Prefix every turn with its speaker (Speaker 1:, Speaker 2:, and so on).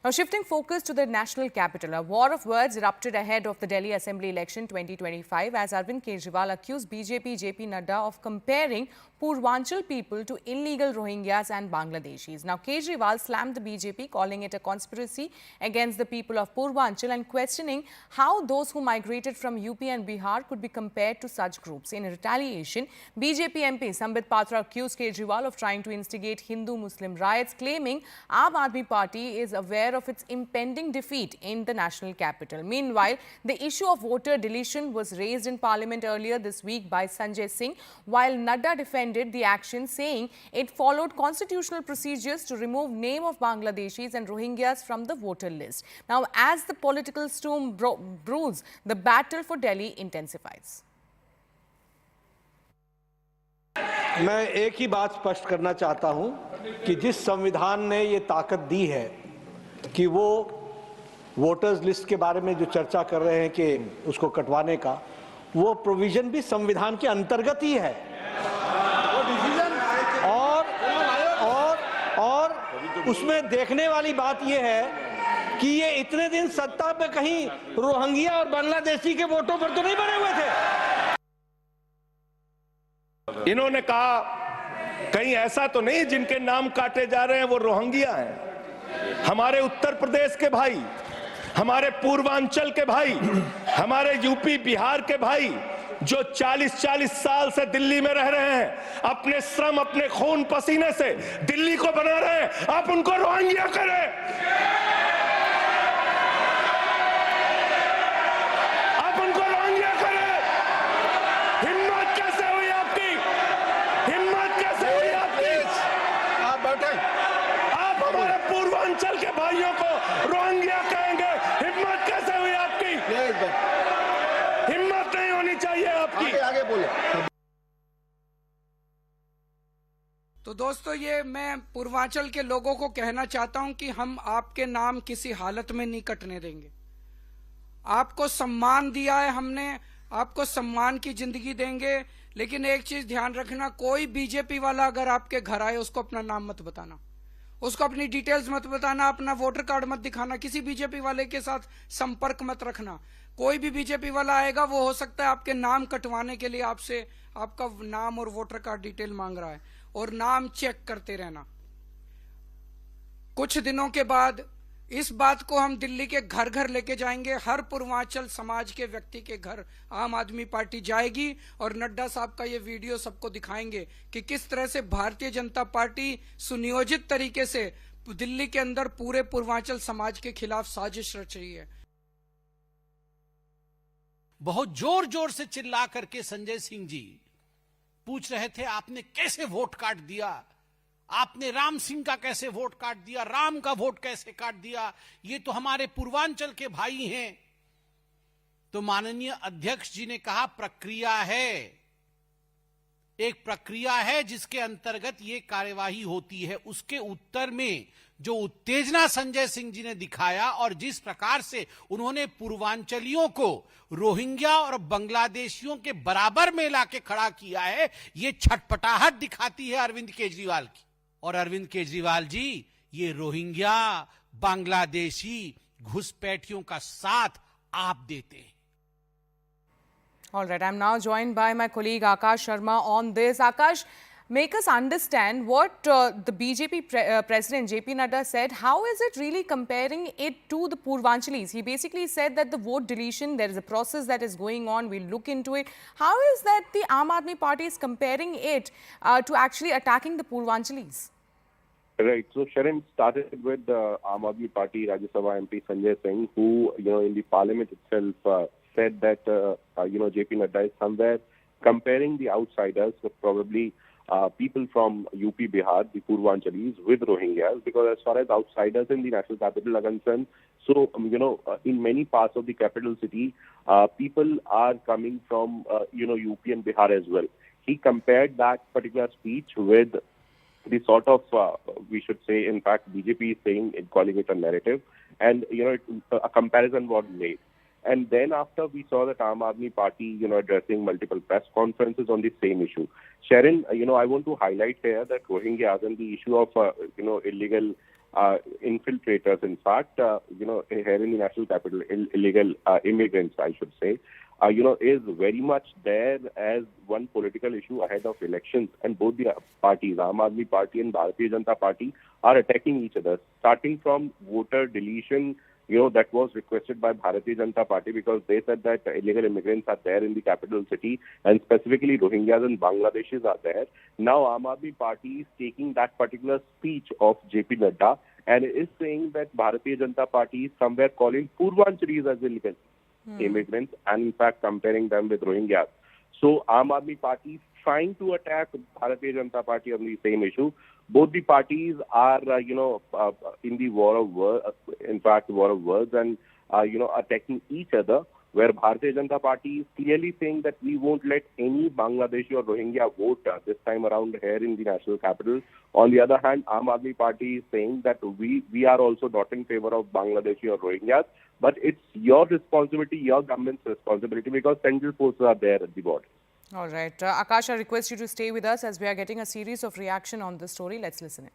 Speaker 1: Now, shifting focus to the national capital, a war of words erupted ahead of the Delhi Assembly election 2025 as Arvind Kejriwal accused BJP JP Nadda of comparing Purvanchal people to illegal Rohingyas and Bangladeshis. Now, Kejriwal slammed the BJP, calling it a conspiracy against the people of Purvanchal and questioning how those who migrated from UP and Bihar could be compared to such groups. In retaliation, BJP MP Sambit Patra accused Kejriwal of trying to instigate Hindu-Muslim riots, claiming Aam Aadmi Party is aware of its impending defeat in the national capital. Meanwhile, the issue of voter deletion was raised in Parliament earlier this week by Sanjay Singh, while Nadda defended the action, saying it followed constitutional procedures to remove name of Bangladeshis and Rohingyas from the voter list. Now, as the political storm brews, the battle for Delhi intensifies.
Speaker 2: मैं एक ही बात स्पष्ट करना चाहता हूं कि जिस संविधान ने ये ताकत दी है कि वो वोटर्स लिस्ट के बारे में जो चर्चा कर रहे हैं कि उसको कटवाने का, वो प्रोविजन भी संविधान के अंतर्गत ही है। और उसमें देखने वाली बात ये है कि ये इतने दिन सत्ता पे कहीं रोहिंग्या और बांग्लादेशी के वोटों पर तो नहीं बने हुए थे।
Speaker 3: इन्होंने कहा कहीं ऐसा तो नहीं जिनके नाम काटे जा रहे हैं वो रोहिंग्या हैं। हमारे उत्तर प्रदेश के भाई, हमारे पूर्वांचल के भाई, हमारे यूपी बिहार के भाई जो 40-40 साल से दिल्ली में रह रहे हैं, अपने श्रम अपने खून पसीने से दिल्ली को बना रहे हैं, आप उनको रोहिंग्या करें। आप उनको रोहिंग्या करें। हिम्मत कैसे हुई आपकी? हिम्मत कैसे हुई आपकी?
Speaker 2: आप बैठे,
Speaker 3: आप हमारे पूर्वांचल के भाइयों को रोहिंग्या कहेंगे? हिम्मत कैसे हुई आपकी? हिम्मत नहीं होनी चाहिए आपकी।
Speaker 2: आगे बोले।
Speaker 4: तो दोस्तों, ये मैं पूर्वांचल के लोगों को कहना चाहता हूं कि हम आपके नाम किसी हालत में नहीं कटने देंगे। आपको सम्मान दिया है हमने, आपको सम्मान की जिंदगी देंगे, लेकिन एक चीज ध्यान रखना, कोई बीजेपी वाला अगर आपके घर आए उसको अपना नाम मत बताना, उसको अपनी डिटेल्स मत बताना, अपना वोटर कार्ड मत दिखाना, किसी बीजेपी वाले के साथ संपर्क मत रखना। कोई भी बीजेपी वाला आएगा, वो हो सकता है आपके नाम कटवाने के लिए आपसे आपका नाम और वोटर कार्ड डिटेल मांग रहा है, और नाम चेक करते रहना। कुछ दिनों के बाद इस बात को हम दिल्ली के घर घर लेके जाएंगे। हर पूर्वांचल समाज के व्यक्ति के घर आम आदमी पार्टी जाएगी और नड्डा साहब का ये वीडियो सबको दिखाएंगे कि किस तरह से भारतीय जनता पार्टी सुनियोजित तरीके से दिल्ली के अंदर पूरे पूर्वांचल समाज के खिलाफ साजिश रच रही है।
Speaker 5: बहुत जोर जोर से चिल्ला करके संजय सिंह जी पूछ रहे थे, आपने कैसे वोट काट दिया? आपने राम सिंह का कैसे वोट काट दिया? राम का वोट कैसे काट दिया? ये तो हमारे पूर्वांचल के भाई हैं। तो माननीय अध्यक्ष जी ने कहा, प्रक्रिया है, एक प्रक्रिया है जिसके अंतर्गत ये कार्यवाही होती है। उसके उत्तर में जो उत्तेजना संजय सिंह जी ने दिखाया और जिस प्रकार से उन्होंने पूर्वांचलियों को रोहिंग्या और बांग्लादेशियों के बराबर में लाके खड़ा किया है, ये छटपटाहट दिखाती है अरविंद केजरीवाल की। और अरविंद केजरीवाल जी, ये रोहिंग्या बांग्लादेशी घुसपैठियों का साथ आप देते हैं।
Speaker 1: All right, I'm now joined by my colleague Akash Sharma on this. Akash, make us understand what the BJP President JP Nadda said. How is it really comparing it to the Purvanchalis? He basically said that the vote deletion, there is a process that is going on. We'll look into it. How is that the Aam Aadmi Party is comparing it to actually attacking the Purvanchalis?
Speaker 6: Right. So Sharon started with the Aam Aadmi Party Rajya Sabha MP Sanjay Singh, who, in the parliament itself said that, JP Nadda is somewhere comparing the outsiders, so probably people from UP, Bihar, the Purvanchalis, with Rohingyas, because as far as outsiders in the national capital are concerned, so, in many parts of the capital city, people are coming from, UP and Bihar as well. He compared that particular speech with the sort of, we should say, in fact, BJP is saying, calling it a narrative, and, a comparison was made. And then after we saw that Aam Aadmi Party, addressing multiple press conferences on the same issue. Sharon, I want to highlight here that Rohingyas and the issue of, illegal infiltrators, in fact, here in the national capital, illegal immigrants, I should say, is very much there as one political issue ahead of elections. And both the parties, Aam Aadmi Party and Bharatiya Janata Party, are attacking each other, starting from voter deletion, that was requested by Bharatiya Janata Party because they said that illegal immigrants are there in the capital city, and specifically Rohingyas and Bangladeshis are there. Now Aam Aadmi Party is taking that particular speech of JP Nadda and is saying that Bharatiya Janata Party is somewhere calling Purvanchalis as illegal immigrants, and in fact comparing them with Rohingyas. So Aam Aadmi Party is trying to attack Bharatiya Janata Party on the same issue. Both the parties are, in the war of words, and, attacking each other, where Bharatiya Janata Party is clearly saying that we won't let any Bangladeshi or Rohingya vote this time around here in the national capital. On the other hand, Aam Aadmi Party is saying that we are also not in favor of Bangladeshi or Rohingyas, but it's your responsibility, your government's responsibility, because central forces are there at the border.
Speaker 1: All right. Akash, I request you to stay with us as we are getting a series of reaction on this story. Let's listen in.